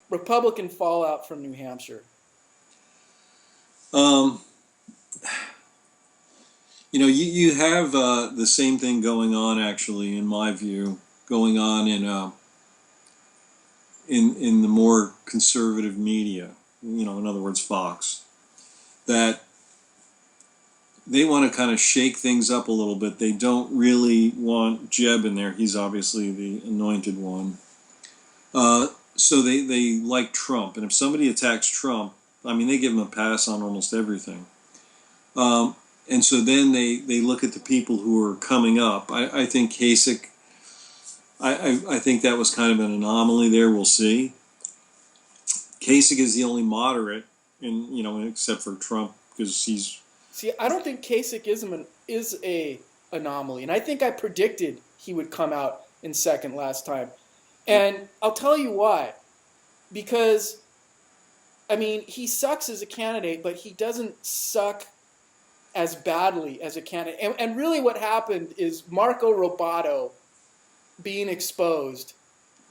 Republican fallout from New Hampshire. Um, you have the same thing going on, actually, in my view, going on in the more conservative media. In other words, Fox, that they want to kind of shake things up a little bit. They don't really want Jeb in there. He's obviously the anointed one. So they like Trump, and if somebody attacks Trump, I mean, they give him a pass on almost everything. Um, and so then they look at the people who are coming up. I think Kasich, I think that was kind of an anomaly there. We'll see. Kasich is the only moderate, except for Trump, because he's. See, I don't think Kasich is a anomaly, and I think I predicted he would come out in second last time, and I'll tell you why. Because, I mean, he sucks as a candidate, but he doesn't suck as badly as a candidate. And really, what happened is Marco Robato being exposed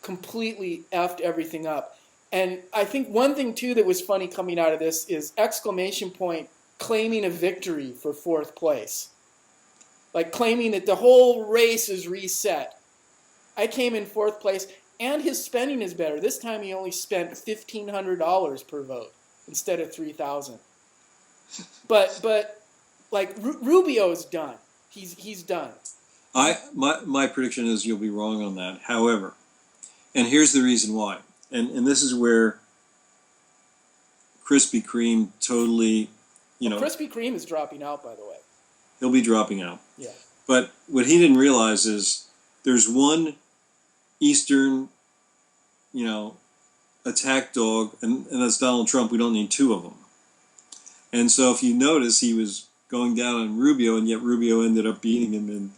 completely effed everything up. And I think one thing too that was funny coming out of this is exclamation point claiming a victory for fourth place. Like claiming that the whole race is reset. I came in fourth place, and his spending is better. This time he only spent $1,500 per vote instead of $3,000. But like Rubio is done. He's done. My prediction is you'll be wrong on that. However, and here's the reason why. And this is where Krispy Kreme totally, Krispy Kreme is dropping out, by the way. He'll be dropping out. Yeah. But what he didn't realize is there's one Eastern, attack dog, and that's Donald Trump. We don't need two of them. And so if you notice, he was going down on Rubio, and yet Rubio ended up beating him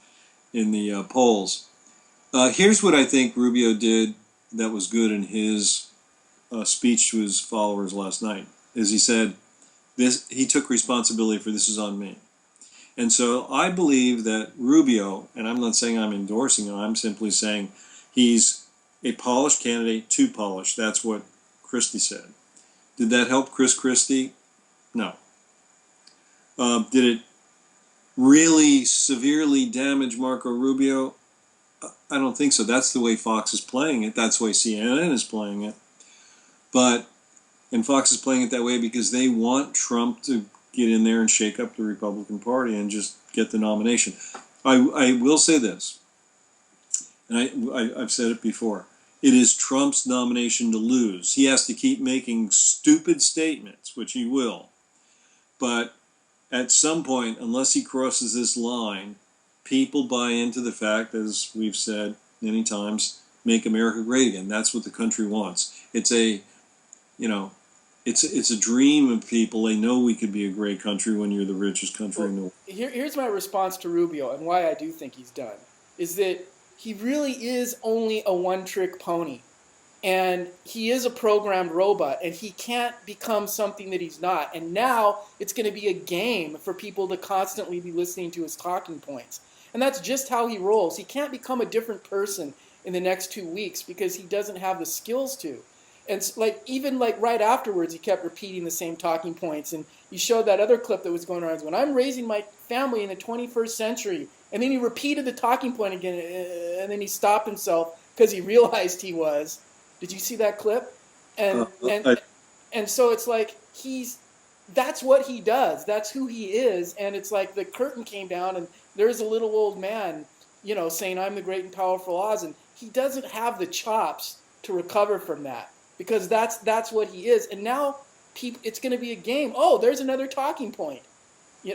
in the polls. Here's what I think Rubio did that was good in his speech to his followers last night, is he said, he took responsibility for this is on me. And so I believe that Rubio, and I'm not saying I'm endorsing him, I'm simply saying he's a polished candidate, too polished. That's what Christie said. Did that help Chris Christie? No. Did it really severely damage Marco Rubio? I don't think so. That's the way Fox is playing it. That's the way CNN is playing it. And Fox is playing it that way because they want Trump to get in there and shake up the Republican Party and just get the nomination. I will say this, and I've said it before. It is Trump's nomination to lose. He has to keep making stupid statements, which he will. But at some point, unless he crosses this line, people buy into the fact, as we've said many times, make America great again. That's what the country wants. It's a dream of people. They know we could be a great country when you're the richest country in the world. Here's my response to Rubio and why I do think he's done, is that he really is only a one-trick pony. And he is a programmed robot, and he can't become something that he's not. And now it's going to be a game for people to constantly be listening to his talking points. And that's just how he rolls. He can't become a different person in the next 2 weeks because he doesn't have the skills to. And even right afterwards, he kept repeating the same talking points. And he showed that other clip that was going around. When I'm raising my family in the 21st century, and then he repeated the talking point again, and then he stopped himself because he realized he was. Did you see that clip? And so it's like that's what he does. That's who he is. And it's like the curtain came down, and there's a little old man, saying I'm the great and powerful Oz, and he doesn't have the chops to recover from that. Because that's what he is, and now it's going to be a game. Oh, there's another talking point. He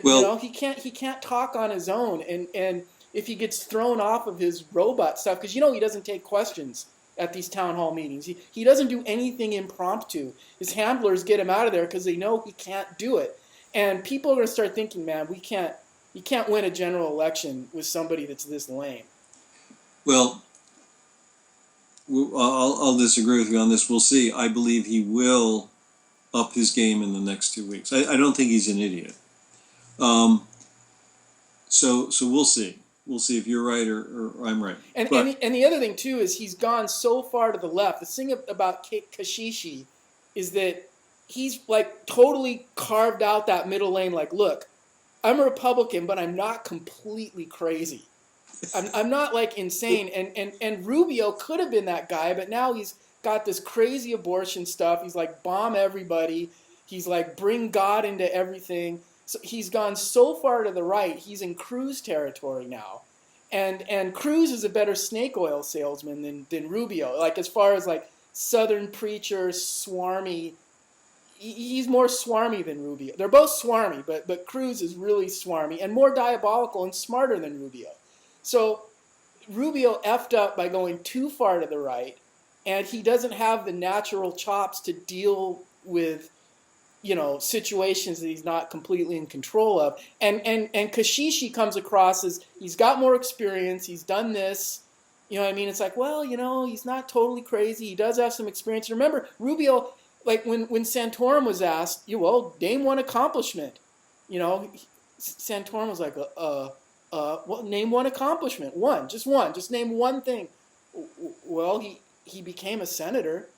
can't talk on his own, and if he gets thrown off of his robot stuff, because he doesn't take questions at these town hall meetings. He doesn't do anything impromptu. His handlers get him out of there because they know he can't do it, and people are going to start thinking, man, you can't win a general election with somebody that's this lame. Well, I'll disagree with you on this. We'll see. I believe he will up his game in the next 2 weeks. I don't think he's an idiot. So we'll see. we'll see if you're right or I'm right. And, But and the other thing too is he's gone so far to the left. The thing about Kashishi is that he's like totally carved out that middle lane. Like, look, I'm a Republican, but I'm not completely crazy. I'm not like insane. And Rubio could have been that guy, but now he's got this crazy abortion stuff. He's like bomb everybody. He's like bring God into everything. So he's gone so far to the right. He's in Cruz territory now. And Cruz is a better snake oil salesman than Rubio. Like as far as like Southern preacher, swarmy, he's more swarmy than Rubio. They're both swarmy, but Cruz is really swarmy and more diabolical and smarter than Rubio. So Rubio effed up by going too far to the right, and he doesn't have the natural chops to deal with situations that he's not completely in control of. And Kashishi comes across as he's got more experience. He's done this. You know what I mean? It's like, well, he's not totally crazy. He does have some experience. Remember, Rubio, like when Santorum was asked, well, name one accomplishment. Santorum was like, well, name one accomplishment. One. Just name one thing. Well, he became a senator.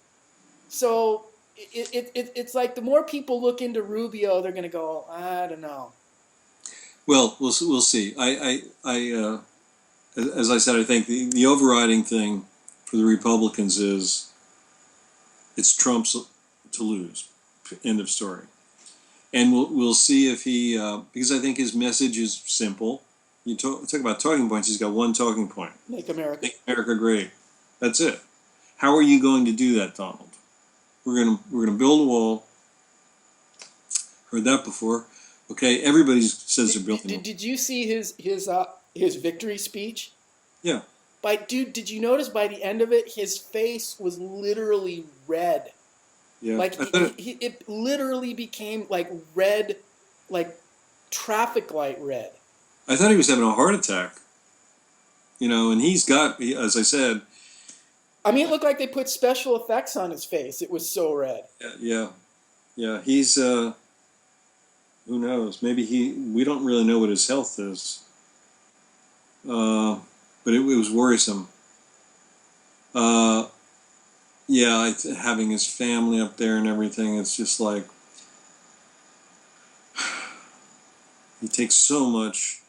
So it's like the more people look into Rubio, they're going to go, I don't know. well, we'll see. As I said, I think the overriding thing for the Republicans is it's Trump's to lose. End of story. And we'll see if he because I think his message is simple. You talk about talking points. He's got one talking point: Make America great. That's it. How are you going to do that, Donald? We're gonna build a wall. Heard that before. Okay, everybody says they're building. Did you see his victory speech? Yeah. Did you notice by the end of it, his face was literally red. Yeah. Like it literally became like red, like traffic light red. I thought he was having a heart attack. And as I said. I mean, it looked like they put special effects on his face. It was so red. Yeah. He's who knows? Maybe we don't really know what his health is. But it was worrisome. Having his family up there and everything, it's just like he takes so much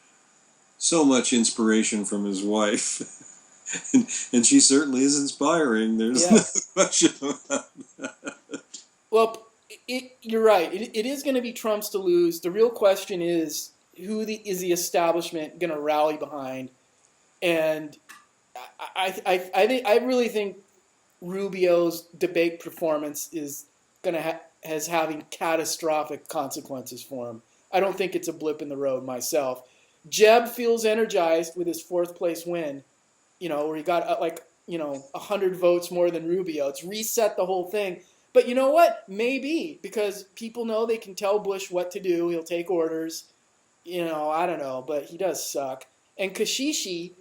inspiration from his wife. and she certainly is inspiring. There's no question about that. Well, you're right. It is going to be Trump's to lose. The real question is is the establishment going to rally behind? And I really think Rubio's debate performance is going to has having catastrophic consequences for him. I don't think it's a blip in the road myself. Jeb feels energized with his fourth place win. Where he got 100 votes more than Rubio. It's reset the whole thing. But you know what? Maybe, because people know they can tell Bush what to do. He'll take orders. I don't know, but he does suck. And Kashishi,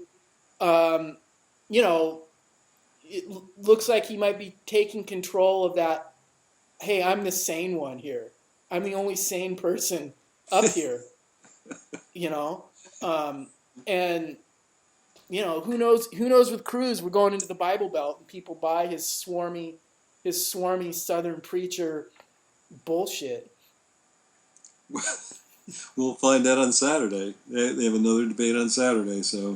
it looks like he might be taking control of that. Hey, I'm the sane one here. I'm the only sane person up here. And who knows with Cruz, we're going into the Bible Belt and people buy his swarmy Southern preacher bullshit. We'll find out on Saturday. They have another debate on Saturday, so